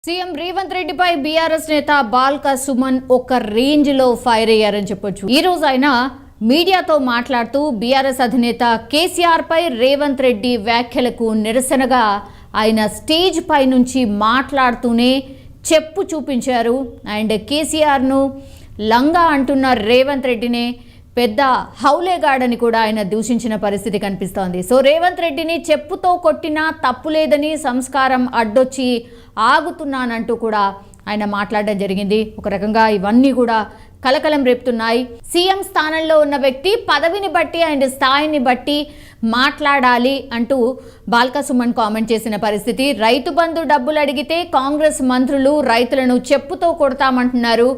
CM Revanth రెడ్డిపై BRS నేత బాల్క సుమన్ ఒక రేంజ్ లో ఫైర్ అయ్యారని చెప్పొచ్చు. ఈ రోజు ఆయన మీడియాతో మాట్లాడుతూ బీఆర్ఎస్ అధినేత కేసీఆర్ పై రేవంత్ రెడ్డి వ్యాఖ్యలకు నిరసనగా ఆయన స్టేజ్ పై నుంచి మాట్లాడుతూనే చెప్పు చూపించారు. అండ్ కేసీఆర్ను లంగా అంటున్న రేవంత్ రెడ్డినే పెద్ద హౌలేగాడని కూడా ఆయన దూషించిన పరిస్థితి కనిపిస్తోంది. సో రేవంత్ రెడ్డిని చెప్పుతో కొట్టినా తప్పులేదని, సంస్కారం అడ్డొచ్చి ఆగుతున్నానంటూ కూడా ఆయన మాట్లాడడం జరిగింది. ఒక రకంగా ఇవన్నీ కూడా కలకలం రేపుతున్నాయి. సీఎం స్థానంలో ఉన్న వ్యక్తి పదవిని బట్టి అండ్ స్థాయిని బట్టి మాట్లాడాలి అంటూ బాల్క సుమన్ కామెంట్ చేసిన పరిస్థితి. రైతు బంధు డబ్బులు అడిగితే కాంగ్రెస్ మంత్రులు రైతులను చెప్పుతో కొడతామంటున్నారు.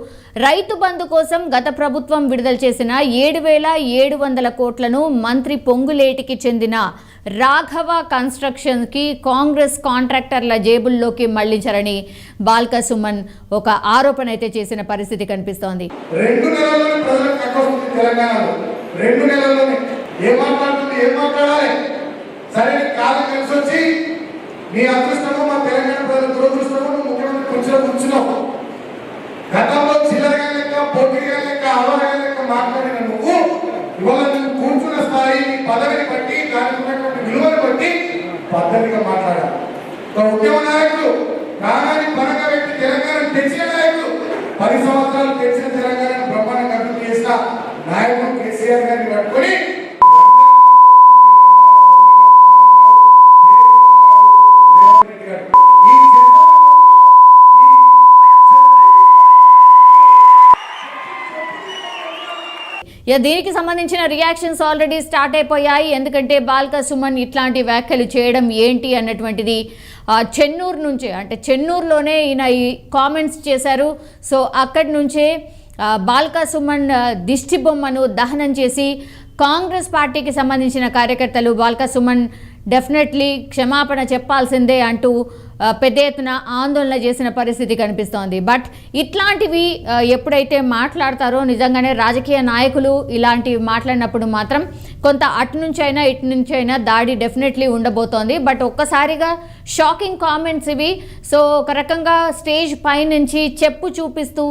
రైతు బంధు కోసం గత ప్రభుత్వం విడుదల చేసిన 7,700 కోట్లను మంత్రి పొంగులేటికి చెందిన రాఘవ కన్స్ట్రక్షన్కి కాంగ్రెస్ కాంట్రాక్టర్ల జేబుల్లోకి మళ్లించారని బాల్క సుమన్ ఒక ఆరోపణ అయితే చేసిన పరిస్థితి కనిపిస్తోంది. 2 నెలల్లోనే ప్రజలకు అకౌంట్ తెలంగాణలో 2 నెలల్లోనే ఏం మాట్లాడాలి? సరే కాలం కలిసి వచ్చి మీ అదృష్టమో మా తెలంగాణ ప్రజల దురదృష్టమో ముఖ్యమంత్రి కూర్చున్నావు. గతంలో చిల్లరగా లెక్క, పోటీగా లెక్క, అవరగా లెక్క మాట్లాడిన నువ్వు ఇవాళ నువ్వు కూర్చున్న స్థాయి, పదవిని బట్టి, దానికి ఉన్నటువంటి విలువను బట్టి పద్ధతిగా మాట్లాడాలి. ఒక ఉద్యమ నాయకుడు ప్రాణాన్ని పరంగా పెట్టి తెలంగాణ తెచ్చిన నాయకుడు, 10 సంవత్సరాలు తెచ్చిన తెలంగాణను బ్రహ్మాండంగా అభివృద్ధి చేసిన నాయకుడు కేసీఆర్ గారిని పట్టుకొని దీనికి సంబంధించిన రియాక్షన్స్ ఆల్రెడీ స్టార్ట్ అయిపోయాయి. ఎందుకంటే బాల్క సుమన్ ఇట్లాంటి వ్యాఖ్యలు చేయడం ఏంటి అన్నటువంటిది చెన్నూరు నుంచే, అంటే చెన్నూరులోనే ఈయన ఈ కామెంట్స్ చేశారు. సో అక్కడి నుంచే బాల్క సుమన్ దిష్టి బొమ్మను దహనం చేసి కాంగ్రెస్ పార్టీకి సంబంధించిన కార్యకర్తలు బాల్క సుమన్ డెఫినెట్లీ క్షమాపణ చెప్పాల్సిందే అంటూ పెద్ద ఎత్తున ఆందోళన చేసిన పరిస్థితి కనిపిస్తోంది. బట్ ఇట్లాంటివి ఎప్పుడైతే మాట్లాడతారో నిజంగానే రాజకీయ నాయకులు ఇలాంటివి మాట్లాడినప్పుడు మాత్రం కొంత అటు నుంచి అయినా ఇటు నుంచి అయినా దాడి డెఫినెట్లీ ఉండబోతోంది. బట్ ఒక్కసారిగా షాకింగ్ కామెంట్స్ ఇవి. సో ఒక రకంగా స్టేజ్ పై నుంచి చెప్పు చూపిస్తూ